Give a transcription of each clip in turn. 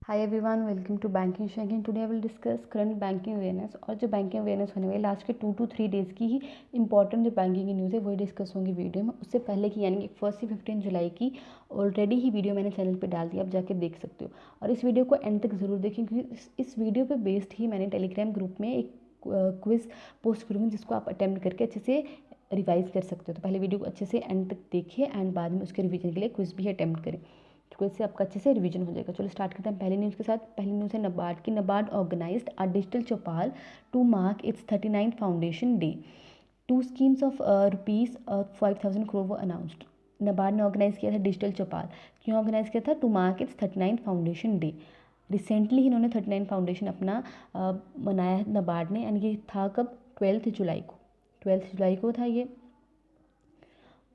Hi everyone, welcome to banking shaking. Today I will discuss current banking awareness. और जो banking awareness होने वाली last के 2 to 3 days की ही इंपॉर्टेंट जो बैंकिंग की न्यूज़ है वही डिस्कस होंगी वीडियो में। उससे पहले की यानी कि 1 से 15 जुलाई की ऑलरेडी ही वीडियो मैंने चैनल पे डाल दी, आप जाके देख सकते हो। और इस वीडियो को एंड तक ज़रूर देखें क्योंकि इस वीडियो पर बेस्ड ही मैंने टेलीग्राम ग्रुप में एक क्विज़ पोस्ट करूँगी जिसको आप अटेम्प्ट करके अच्छे से रिवाइज कर सकते हो। तो पहले वीडियो को अच्छे से एंड तक देखिए एंड बाद में उसके रिवीजन के लिए क्विज़ भी अटेम्प्ट करें, तो इससे आपका अच्छे से रिवीजन हो जाएगा। चलो स्टार्ट करते हैं पहली न्यूज़ के साथ। पहली न्यूज़ है नबार्ड की। NABARD organized a digital chaupal to mark its 39th foundation day. 2 schemes of rupees 5,000 crore वो अनाउंस्ड। नबार्ड ने ऑर्गेनाइज किया था डिजिटल चौपाल। क्यों ऑर्गेनाइज किया था? To mark its 39th foundation day. Recently इन्होंने 39 फाउंडेशन अपना मनाया है नबार्ड ने, एंड ये था कब? 12 जुलाई को। 12 जुलाई को था ये।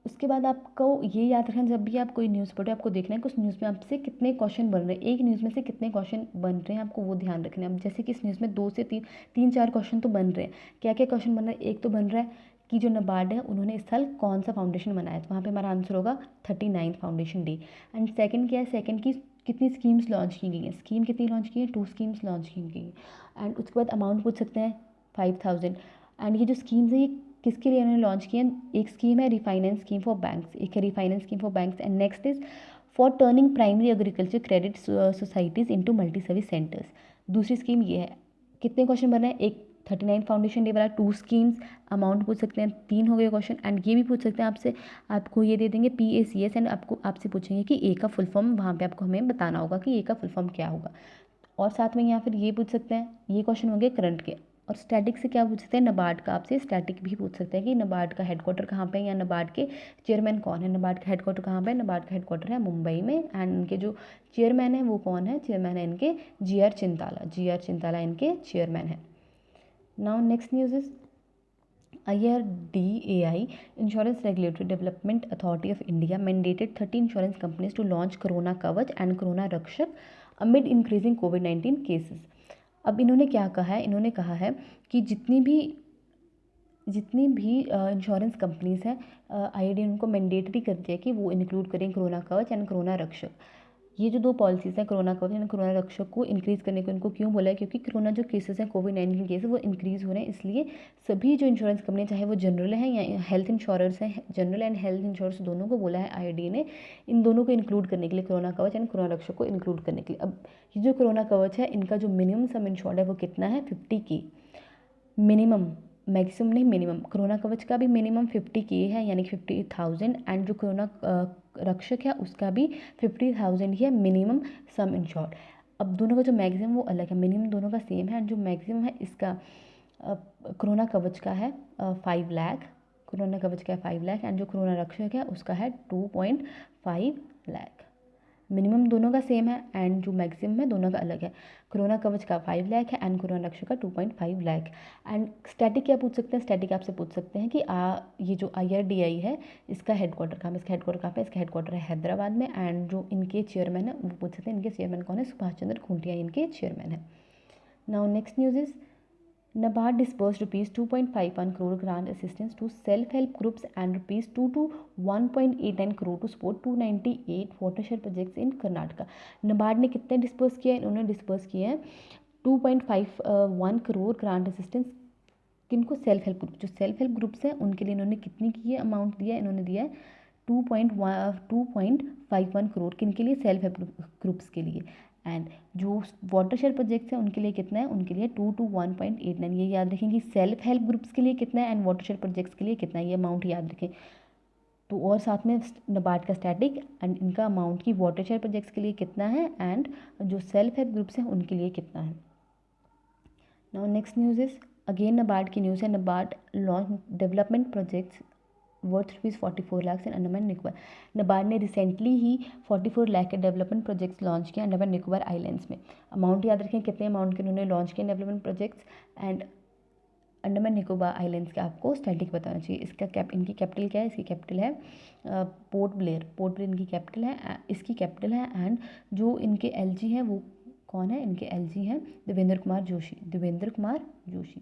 उसके बाद आपको ये याद रखना, जब भी आप कोई न्यूज़ पढ़ो आपको देखना है कि उस न्यूज़ में आपसे कितने क्वेश्चन बन रहे हैं, एक न्यूज़ में से कितने क्वेश्चन बन रहे हैं आपको वो ध्यान रखना है। अब जैसे कि इस न्यूज़ में 2 से 3-4 क्वेश्चन तो बन रहे हैं। क्या क्या क्वेश्चन बन रहा है? एक तो बन रहा है कि जो नबार्ड है उन्होंने इस साल कौन सा फाउंडेशन बनाया, तो वहाँ पर हमारा आंसर होगा 39th foundation day. And second क्या है? सेकेंड की कितनी स्कीम्स लॉन्च की गई हैं। स्कीम कितनी लॉन्च की है? 2 स्कीम्स लॉन्च की गई हैं। एंड उसके बाद अमाउंट पूछ सकते हैं 5,000। एंड ये जो स्कीम्स है ये किसके लिए उन्होंने लॉन्च किया? एक स्कीम है रिफाइनेंस स्कीम फॉर बैंक्स, एक है refinance scheme for banks, and next is for turning primary agriculture credit societies into multi service centres. दूसरी स्कीम ये है। कितने क्वेश्चन बन रहे हैं? एक 39 फाउंडेशन डे वाला, 2 स्कीम्स, अमाउंट पूछ सकते हैं, 3 हो गए क्वेश्चन। एंड ये भी पूछ सकते हैं आपसे, आपको ये दे देंगे PACS, एंड आपसे पूछेंगे कि ए का फुल फॉर्म, वहाँ पे आपको हमें बताना होगा कि ए का फुल फॉर्म क्या होगा। और साथ में यहाँ फिर ये पूछ सकते हैं, ये क्वेश्चन होंगे करंट के। और स्टैटिक से क्या पूछ सकते हैं? नबार्ड का आपसे स्टैटिक भी पूछ सकते हैं कि नबार्ड का हेडक्वार्टर कहाँ पे है या नबार्ड के चेयरमैन कौन है। नबार्ड का हेडक्वार्टर कहाँ पे है? नबार्ड का हेडक्वार्टर है मुंबई में। एंड इनके जो चेयरमैन है वो कौन है? चेयरमैन है इनके GR चिंताला। GR चिंताला इनके चेयरमैन है। Now next news is IRDAI, Insurance Regulatory Development Authority of India, mandated 30 insurance companies to launch Corona Kavach and Corona Rakshak amid increasing COVID-19 cases. अब इन्होंने क्या कहा है? इन्होंने कहा है कि जितनी भी इंश्योरेंस कंपनीज हैं, IRDAI उनको मैंडेटरी कर दिया कि वो इंक्लूड करें कोरोना कवच एंड कोरोना रक्षक। ये जो 2 पॉलिसीज़ हैं, कोरोना कवच एंड कोरोना रक्षक को इंक्रीज़ करने को इनको क्यों बोला है? क्योंकि कोरोना जो केसेस हैं, COVID-19 केसेस, वो इंक्रीज़ हो रहे हैं। इसलिए सभी जो इंश्योरेंस कंपनी, चाहे वो जनरल हैं या हेल्थ इंश्योरेंस हैं, जनरल एंड हेल्थ इंश्योरेंस दोनों को बोला है IRDAI ने इन दोनों को इंक्लूड करने के लिए, कोरोना कवच एंड कोरोना रक्षक को इंक्लूड करने के लिए। अब ये जो कोरोना कवच है इनका जो मिनिमम सम इंश्योर्ड है वो कितना है? 50K मिनिमम, मैक्सिमम नहीं मिनिमम। कोरोना कवच का भी मिनिमम 50K है यानी कि 50,000, एंड जो कोरोना रक्षक है उसका भी 50,000 ही है मिनिमम सम इंश्योर्ड। अब दोनों का जो मैक्सिमम वो अलग है, मिनिमम दोनों का सेम है, एंड जो मैक्सिमम है इसका कोरोना कवच का है 5 लाख। कोरोना कवच का है 5 लाख, एंड जो कोरोना रक्षक है उसका है 2.5 लाख। मिनिमम दोनों का सेम है एंड जो मैक्सिमम है दोनों का अलग है। कोरोना कवच का 5 लाख है एंड कोरोना रक्षक का 2.5 लाख। एंड स्टैटिक क्या पूछ सकते हैं? स्टैटिक आपसे पूछ सकते हैं कि ये जो IRDAI है इसका हेडक्वार्टर कहाँ है? इसका हेडक्वार्टर कहाँ पे? इसका हेडक्वार्टर है हैदराबाद में। एंड जो इनके चेयरमैन है वो पूछ सकते हैं, इनके चेयरमैन कौन है? सुभाष चंद्र खूंटिया इनके चेयरमैन है। Now next news is NABARD disbursed rupees 2.51 crore grant assistance to self-help groups and rupees 2 to 1.89 crore to support 298 watershed projects in Karnataka. NABARD ने कितने डिस्पर्स किया है? इन्होंने डिस्पर्स किए हैं 2.51 करोड़ ग्रांट असिस्टेंस। किनको? Self help group. जो self help groups हैं उनके लिए इन्होंने कितनी की है? अमाउंट दिया है, इन्होंने दिया है 2.51 करोड़। किनके लिए? सेल्फ हेल्प ग्रुप्स के लिए। एंड जो वाटरशेड प्रोजेक्ट्स हैं उनके लिए कितना है? उनके लिए 2 to 1.89। ये याद रखें कि सेल्फ हेल्प ग्रुप्स के लिए कितना है एंड वाटरशेड प्रोजेक्ट्स के लिए कितना है, ये अमाउंट याद रखें। तो और साथ में नबार्ड का स्टैटिक एंड इनका अमाउंट की वाटरशेड प्रोजेक्ट्स के लिए कितना है एंड जो सेल्फ हेल्प ग्रुप्स हैं उनके लिए कितना है। Now next news is again NABARD की न्यूज़ है। NABARD launch development projects worth ₹44 lakh in Andaman Nicobar. NABARD ने रिसेंटली ही 44 लाख के डेवलपमेंट प्रोजेक्ट्स लॉन्च किए अंडमान निकोबार आइलैंड्स में। अमाउंट याद रखें कितने अमाउंट के उन्होंने लॉन्च किए development projects. And Andaman Nicobar islands के आपको स्टैटिक बताना चाहिए। इसका इनकी कैपिटल क्या है? इसकी कैपिटल है पोर्ट ब्लेयर। पोर्ट ब्लेयर इनकी कैपिटल है, इसकी कैपिटल है। एंड जो इनके LG हैं वो कौन है? इनके LG हैं देवेंद्र कुमार जोशी। देवेंद्र कुमार जोशी।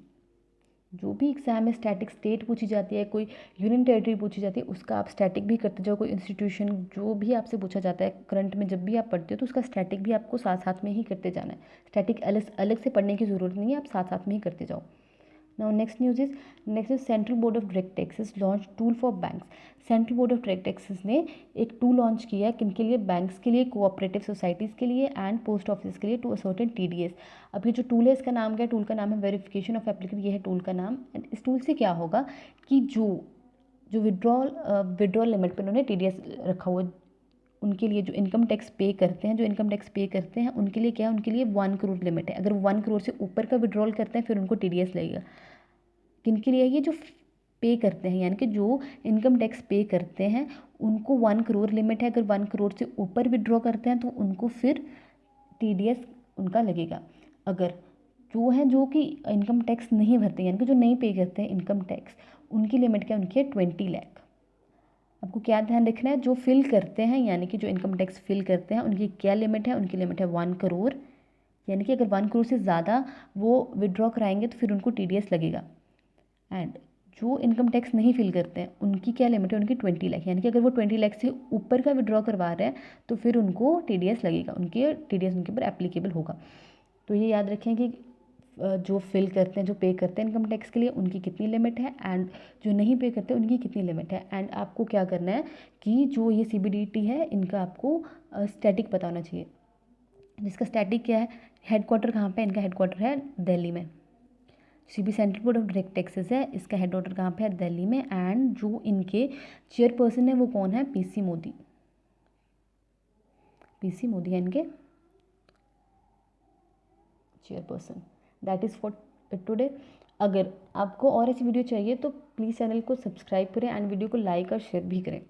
जो भी एग्जाम में स्टैटिक स्टेट पूछी जाती है, कोई यूनियन टेरिटरी पूछी जाती है, उसका आप स्टैटिक भी करते जाओ। कोई इंस्टीट्यूशन जो भी आपसे पूछा जाता है करंट में जब भी आप पढ़ते हो तो उसका स्टैटिक भी आपको साथ साथ में ही करते जाना है। स्टैटिक अलग अलग से पढ़ने की ज़रूरत नहीं है, आप साथ साथ में ही करते जाओ। Now next is Central Board of Direct Taxes launch tool for banks. Central board of direct taxes ने एक टूल लॉन्च किया है किन के लिए, बैंक्स के लिए, कोऑपरेटिव सोसाइटीज़ के लिए एंड पोस्ट ऑफिस के लिए टू असर्टेन TDS। अब ये जो टूल है इसका नाम क्या है, टूल का नाम है वेरिफिकेशन ऑफ एप्लीकेंट, ये है टूल का नाम। एंड इस टूल से क्या होगा कि जो विड्रॉल लिमिट पर उन्होंने TDS रखा हुआ, उनके लिए जो इनकम टैक्स पे करते हैं उनके लिए क्या है, उनके लिए 1 करोड़ लिमिट है। अगर 1 करोड़ से ऊपर का विड्रॉल करते हैं फिर उनको TDS लगेगा। किनके लिए, ये जो पे करते हैं यानी कि जो इनकम टैक्स पे करते हैं उनको 1 करोड़ लिमिट है। अगर 1 करोड़ से ऊपर विड्रॉ करते हैं तो उनको फिर TDS उनका लगेगा। अगर जो कि इनकम टैक्स नहीं भरते यानी कि जो नहीं पे करते हैं इनकम टैक्स, उनकी लिमिट क्या, उनकी है 20 लाख। आपको क्या ध्यान रखना है, जो फिल करते हैं यानी कि जो इनकम टैक्स फिल करते हैं उनकी क्या लिमिट है, उनकी लिमिट है 1 करोड़। यानी कि अगर 1 करोड़ से ज़्यादा वो विड्रॉ कराएंगे तो फिर उनको TDS लगेगा। एंड जो इनकम टैक्स नहीं फिल करते हैं उनकी क्या लिमिट है, उनकी 20 लाख। यानी कि अगर वो 20 लाख से ऊपर का विड्रॉ करवा रहे हैं तो फिर उनको TDS लगेगा, TDS उनके ऊपर एप्लीकेबल होगा। तो ये याद रखें कि जो फिल करते हैं, जो पे करते हैं इनकम टैक्स के लिए, उनकी कितनी लिमिट है एंड जो नहीं पे करते उनकी कितनी लिमिट है। एंड आपको क्या करना है कि जो ये CBDT है इनका आपको स्टैटिक पता होना चाहिए। जिसका स्टैटिक क्या है, हेडक्वार्टर कहाँ पे, इनका हेडक्वार्टर है दिल्ली में। CB central board of direct taxes है, इसका हेडक्वार्टर कहाँ पे है, दिल्ली में। एंड जो इनके चेयरपर्सन है वो कौन है, PC मोदी। PC मोदी है इनके chairperson. That is for today. अगर आपको और ऐसी वीडियो चाहिए तो प्लीज़ चैनल को सब्सक्राइब करें एंड वीडियो को लाइक और शेयर भी करें।